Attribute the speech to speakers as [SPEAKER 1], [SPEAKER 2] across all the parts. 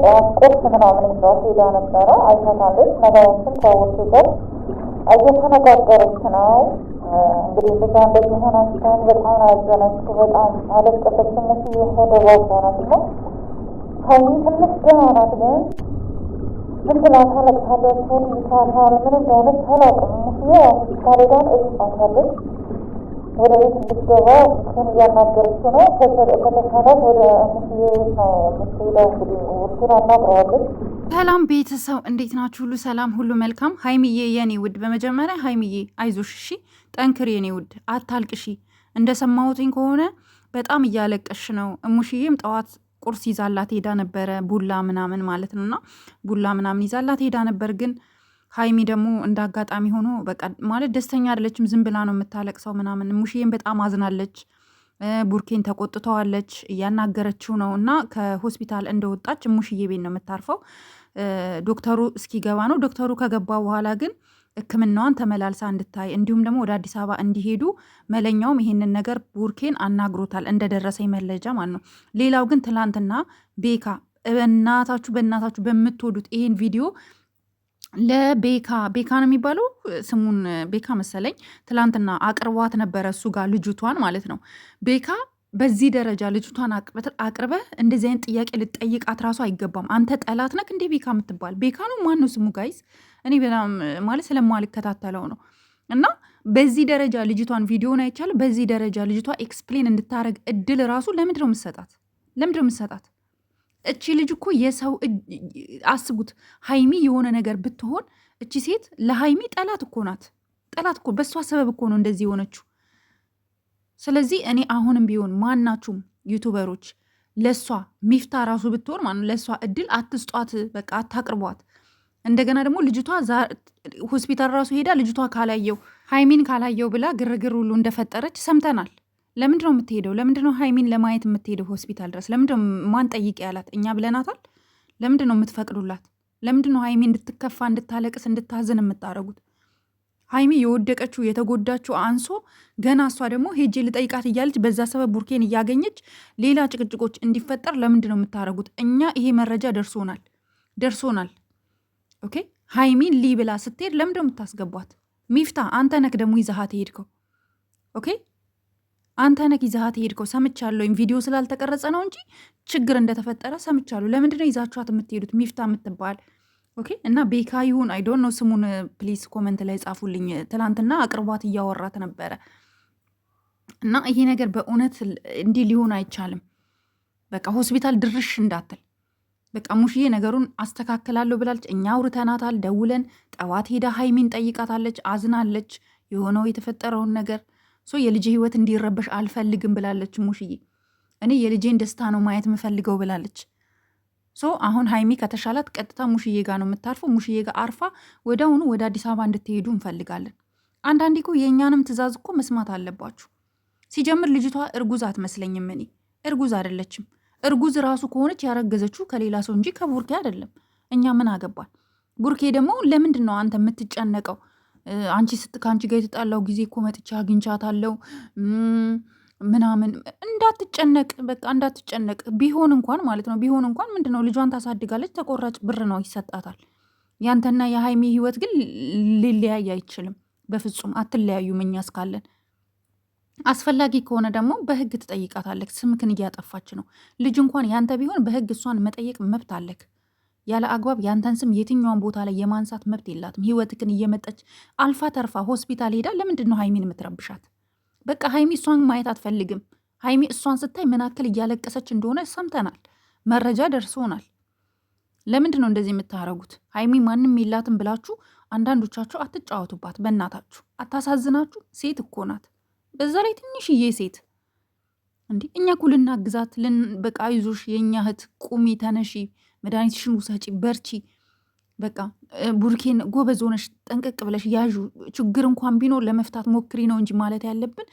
[SPEAKER 1] ጠዋት ቁርስ ምናምን ይዛት ሄዳ ነበረ። አይታታለች። ነገሮችን ከውርስ ጋር እየተነጋገረች ነው። እንግዲህ ልጇ እንደዚህ ሆና ስታያት በጣም አዘነች፣ በጣም አለቀሰች። ሙሽዬ ሆደ ባባ ናት እና ሀይሚ ትንሽ ገና ናት፣ ግን ዝም ብላ ታለቅሳለች። ሆድ ይሳታል። ምን እንደሆነች አላውቅም። ሙሽዬ ሆስፒታል ሄዳ እጽፋታለች ወደ ቤት እንድትገባ እሱን እያናገረችው ነው። ከተቻላት ወደ ሙሽዬ ቤት ነው የምትሄደው። እንግዲህ ውርሱን አናግረዋለች።
[SPEAKER 2] ሰላም ቤተሰብ እንዴት ናችሁ? ሁሉ ሰላም፣ ሁሉ መልካም። ሀይሚዬ የኔ ውድ፣ በመጀመሪያ ሀይሚዬ አይዞሽ፣ እሺ፣ ጠንክር የኔ ውድ፣ አታልቅሺ። እንደሰማሁትኝ ከሆነ በጣም እያለቀሽ ነው። እሙሽዬም ጠዋት ቁርስ ይዛላት ሄዳ ነበረ፣ ቡላ ምናምን ማለት ነው። እና ቡላ ምናምን ይዛላት ሄዳ ነበር። ግን ሀይሚ ደግሞ እንደ አጋጣሚ ሆኖ በቃ ማለት ደስተኛ አይደለችም። ዝም ብላ ነው የምታለቅሰው ምናምን። እሙሽዬም በጣም አዝናለች። ቡርኬን ተቆጥተዋለች፣ እያናገረችው ነው። እና ከሆስፒታል እንደወጣች እሙሽዬ ቤት ነው የምታርፈው። ዶክተሩ እስኪገባ ነው። ዶክተሩ ከገባ በኋላ ግን ሕክምናዋን ተመላልሳ እንድታይ እንዲሁም ደግሞ ወደ አዲስ አበባ እንዲሄዱ መለኛውም ይሄንን ነገር ቡርኬን አናግሮታል፣ እንደደረሰኝ መረጃ ማለት ነው። ሌላው ግን ትላንትና ቤካ በእናታችሁ በምትወዱት ይሄን ቪዲዮ ቤካ ነው የሚባለው ስሙን ቤካ መሰለኝ፣ ትላንትና አቅርቧት ነበረ እሱ ጋር ልጅቷን ማለት ነው። ቤካ በዚህ ደረጃ ልጅቷን አቅርበህ እንደዚህ አይነት ጥያቄ ልጠይቃት ራሱ አይገባም። አንተ ጠላት ነክ እንዴ? ቤካ የምትባል ቤካ ነው ማነው ስሙ? ጋይስ እኔ በጣም ማለት ስለማልከታተለው ነው። እና በዚህ ደረጃ ልጅቷን ቪዲዮን አይቻልም። በዚህ ደረጃ ልጅቷ ኤክስፕሌን እንድታረግ እድል ራሱ ለምንድነው የምትሰጣት? እቺ ልጅ እኮ የሰው አስቡት፣ ሀይሚ የሆነ ነገር ብትሆን እቺ ሴት ለሀይሚ ጠላት እኮ ናት። ጠላት እኮ በእሷ ሰበብ እኮ ነው እንደዚህ የሆነችው። ስለዚህ እኔ አሁንም ቢሆን ማናችሁም ዩቱበሮች ለእሷ ሚፍታ ራሱ ብትሆን ማለት ለእሷ እድል አትስጧት፣ በቃ አታቅርቧት። እንደገና ደግሞ ልጅቷ ሆስፒታል ራሱ ሄዳ ልጅቷ ሀይሚን ካላየው ብላ ግርግር ሁሉ እንደፈጠረች ሰምተናል። ለምንድነው የምትሄደው? ለምንድነው ሀይሚን ለማየት የምትሄደው ሆስፒታል ድረስ? ለምንድነው ማን ጠይቅ ያላት? እኛ ብለናታል? ለምንድነው የምትፈቅዱላት? ለምንድነው ሀይሚ እንድትከፋ፣ እንድታለቅስ፣ እንድታዝን የምታደርጉት? ሀይሚ የወደቀችው የተጎዳችው አንሶ ገና እሷ ደግሞ ሄጄ ልጠይቃት እያለች በዛ ሰበብ ቡርኬን እያገኘች ሌላ ጭቅጭቆች እንዲፈጠር ለምንድነው የምታደርጉት? እኛ ይሄ መረጃ ደርሶናል። ኦኬ፣ ሀይሚን ሊ ብላ ስትሄድ ለምንድነው የምታስገቧት? ሚፍታ አንተ ነክ ደግሞ ይዛሃት ሄድከው። ኦኬ፣ አንተ ነክ ይዛሃት ሄድከው። ሰምቻለሁ። ቪዲዮ ስላልተቀረጸ ነው እንጂ ችግር እንደተፈጠረ ሰምቻለሁ። ለምንድነው ይዛችኋት የምትሄዱት? ሚፍታ የምትባል ኦኬ። እና ቤካ ይሁን አይዶን ነው ስሙን ፕሊዝ ኮመንት ላይ ጻፉልኝ። ትላንትና አቅርቧት እያወራት ነበረ። እና ይሄ ነገር በእውነት እንዲህ ሊሆን አይቻልም። በቃ ሆስፒታል ድርሽ እንዳትል። በቃ ሙሽዬ ነገሩን አስተካክላለሁ ብላለች። እኛ አውርተናታል፣ ደውለን ጠዋት ሄዳ ሀይሚን ጠይቃታለች። አዝናለች የሆነው የተፈጠረውን ነገር። የልጅ ህይወት እንዲረበሽ አልፈልግም ብላለች ሙሽዬ። እኔ የልጄን ደስታ ነው ማየት የምፈልገው ብላለች። አሁን ሀይሚ ከተሻላት ቀጥታ ሙሽዬ ጋር ነው የምታርፈው። ሙሽዬ ጋር አርፋ ወዲያውኑ ወደ አዲስ አበባ እንድትሄዱ እንፈልጋለን። አንዳንዴ እኮ የእኛንም ትዕዛዝ እኮ መስማት አለባችሁ። ሲጀምር ልጅቷ እርጉዝ አትመስለኝም። እኔ እርጉዝ አይደለችም። እርጉዝ ራሱ ከሆነች ያረገዘችው ከሌላ ሰው እንጂ ከቡርኬ አይደለም። እኛ ምን አገባል? ቡርኬ ደግሞ ለምንድን ነው አንተ የምትጨነቀው? ከአንቺ ጋር የተጣላው ጊዜ እኮ መጥቻ አግኝቻታለሁ ምናምን። እንዳትጨነቅ፣ በቃ እንዳትጨነቅ። ቢሆን እንኳን ማለት ነው ምንድነው ልጇን ታሳድጋለች፣ ተቆራጭ ብር ነው ይሰጣታል። ያንተና የሀይሚ ህይወት ግን ሊለያይ አይችልም። በፍጹም አትለያዩም። እኛ እስካለን አስፈላጊ ከሆነ ደግሞ በህግ ትጠይቃታለህ። ስምክን እያጠፋች ነው። ልጅ እንኳን ያንተ ቢሆን በህግ እሷን መጠየቅ መብት አለክ። ያለ አግባብ ያንተን ስም የትኛውን ቦታ ላይ የማንሳት መብት የላትም። ህይወትክን እየመጠች አልፋ ተርፋ ሆስፒታል ሄዳ ለምንድን ነው ሀይሚን የምትረብሻት? በቃ ሀይሚ እሷን ማየት አትፈልግም። ሀይሚ እሷን ስታይ ምናክል እያለቀሰች እንደሆነ ሰምተናል፣ መረጃ ደርሶናል። ለምንድን ነው እንደዚህ የምታረጉት? ሀይሚ ማንም የላትም ብላችሁ አንዳንዶቻችሁ አትጫወቱባት። በእናታችሁ አታሳዝናችሁ? ሴት እኮ ናት፣ በዛ ላይ ትንሽዬ ሴት። እንዲህ እኛ እኮ ልናግዛት በቃ አይዞሽ የእኛ እህት ቁሚ፣ ተነሺ፣ መድኃኒትሽን ውሰጪ፣ በርቺ፣ በቃ ቡርኬን ጎበዝ ሆነሽ ጠንቀቅ ብለሽ ያዡ፣ ችግር እንኳን ቢኖር ለመፍታት ሞክሪ ነው እንጂ ማለት ያለብን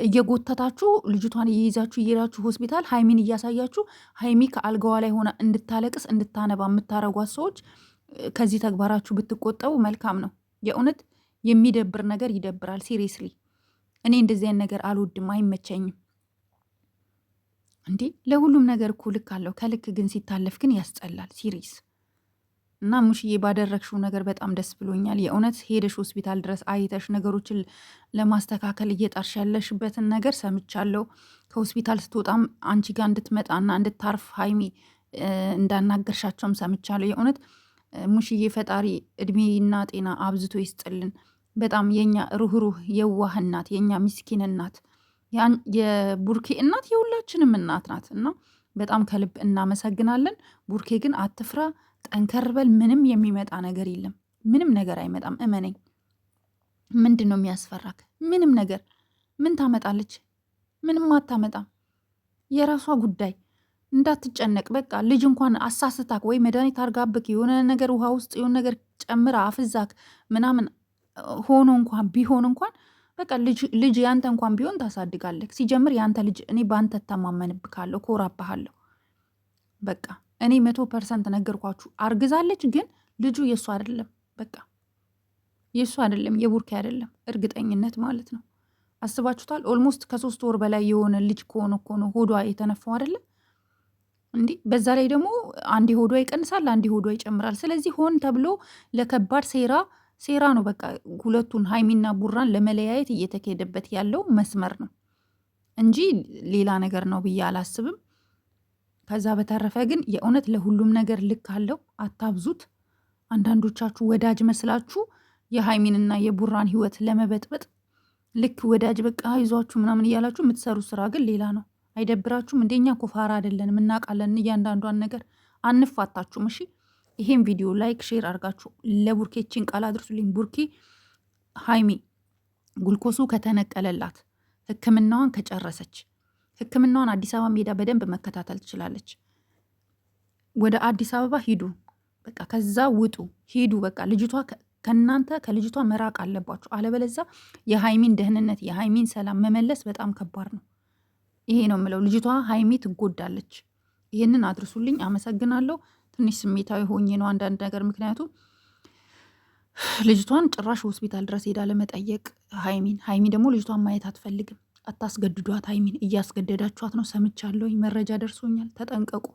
[SPEAKER 2] እየጎተታችሁ ልጅቷን እየይዛችሁ እየሄዳችሁ ሆስፒታል ሀይሚን እያሳያችሁ ሀይሚ ከአልጋዋ ላይ ሆና እንድታለቅስ እንድታነባ የምታረጓት ሰዎች ከዚህ ተግባራችሁ ብትቆጠቡ መልካም ነው። የእውነት የሚደብር ነገር ይደብራል። ሲሪየስሊ እኔ እንደዚህ አይነት ነገር አልወድም፣ አይመቸኝም። እንዴ ለሁሉም ነገር እኮ ልክ አለው። ከልክ ግን ሲታለፍ ግን ያስጠላል። ሲሪስ እና ሙሽዬ ባደረግሽው ነገር በጣም ደስ ብሎኛል። የእውነት ሄደሽ ሆስፒታል ድረስ አይተሽ ነገሮችን ለማስተካከል እየጣርሽ ያለሽበትን ነገር ሰምቻለሁ። ከሆስፒታል ስትወጣም አንቺ ጋር እንድትመጣና እንድታርፍ ሀይሚ እንዳናገርሻቸውም ሰምቻለሁ። የእውነት ሙሽዬ ፈጣሪ እድሜና ጤና አብዝቶ ይስጥልን። በጣም የኛ ሩህሩህ የዋህ እናት፣ የኛ ምስኪን እናት፣ የቡርኬ እናት የሁላችንም እናት ናት እና በጣም ከልብ እናመሰግናለን። ቡርኬ ግን አትፍራ፣ ጠንከር በል። ምንም የሚመጣ ነገር የለም። ምንም ነገር አይመጣም፣ እመነኝ። ምንድን ነው የሚያስፈራክ? ምንም ነገር ምን ታመጣለች? ምንም አታመጣም። የራሷ ጉዳይ፣ እንዳትጨነቅ። በቃ ልጅ እንኳን አሳስታክ ወይ መድኃኒት አርጋብክ የሆነ ነገር ውሃ ውስጥ የሆነ ነገር ጨምራ አፍዛክ ምናምን ሆኖ እንኳን ቢሆን እንኳን በቃ ልጅ ያንተ እንኳን ቢሆን ታሳድጋለህ። ሲጀምር ያንተ ልጅ እኔ በአንተ እተማመንብካለሁ፣ ኮራብሃለሁ። በቃ እኔ 100% ነገርኳችሁ። አርግዛለች፣ ግን ልጁ የእሱ አይደለም። በቃ የእሱ አይደለም፣ የቡርኬ አይደለም። እርግጠኝነት ማለት ነው። አስባችሁታል? ኦልሞስት ከ3 ወር በላይ የሆነ ልጅ ከሆነ እኮ ነው ሆዷ የተነፋው አይደለም እንዲህ። በዛ ላይ ደግሞ አንዴ ሆዷ ይቀንሳል፣ አንዴ ሆዷ ይጨምራል። ስለዚህ ሆን ተብሎ ለከባድ ሴራ ነው። በቃ ሁለቱን ሀይሚና ቡራን ለመለያየት እየተካሄደበት ያለው መስመር ነው እንጂ ሌላ ነገር ነው ብዬ አላስብም። ከዛ በተረፈ ግን የእውነት ለሁሉም ነገር ልክ አለው። አታብዙት። አንዳንዶቻችሁ ወዳጅ መስላችሁ የሀይሚንና የቡራን ህይወት ለመበጥበጥ ልክ ወዳጅ በቃ ይዟችሁ ምናምን እያላችሁ የምትሰሩ ስራ ግን ሌላ ነው። አይደብራችሁም? እንደኛ ኮፋራ አይደለንም፣ እናውቃለን እያንዳንዷን ነገር። አንፋታችሁም? እሺ ይሄን ቪዲዮ ላይክ ሼር አድርጋችሁ ለቡርኬችን ቃል አድርሱልኝ። ቡርኬ ሀይሚ ጉልኮሱ ከተነቀለላት ህክምናዋን ከጨረሰች ህክምናዋን አዲስ አበባ ሜዳ በደንብ መከታተል ትችላለች። ወደ አዲስ አበባ ሂዱ፣ በቃ ከዛ ውጡ፣ ሂዱ። በቃ ልጅቷ ከእናንተ ከልጅቷ መራቅ አለባችሁ። አለበለዛ የሀይሚን ደህንነት የሀይሚን ሰላም መመለስ በጣም ከባድ ነው። ይሄ ነው የምለው። ልጅቷ ሀይሚ ትጎዳለች። ይህንን አድርሱልኝ። አመሰግናለሁ። ትንሽ ስሜታዊ ሆኜ ነው አንዳንድ ነገር፣ ምክንያቱም ልጅቷን ጭራሽ ሆስፒታል ድረስ ሄዳ ለመጠየቅ ሀይሚ ደግሞ ልጅቷን ማየት አትፈልግም። አታስገድዷት። ሀይሚን እያስገደዳችኋት ነው፣ ሰምቻለሁኝ፣ መረጃ ደርሶኛል። ተጠንቀቁ።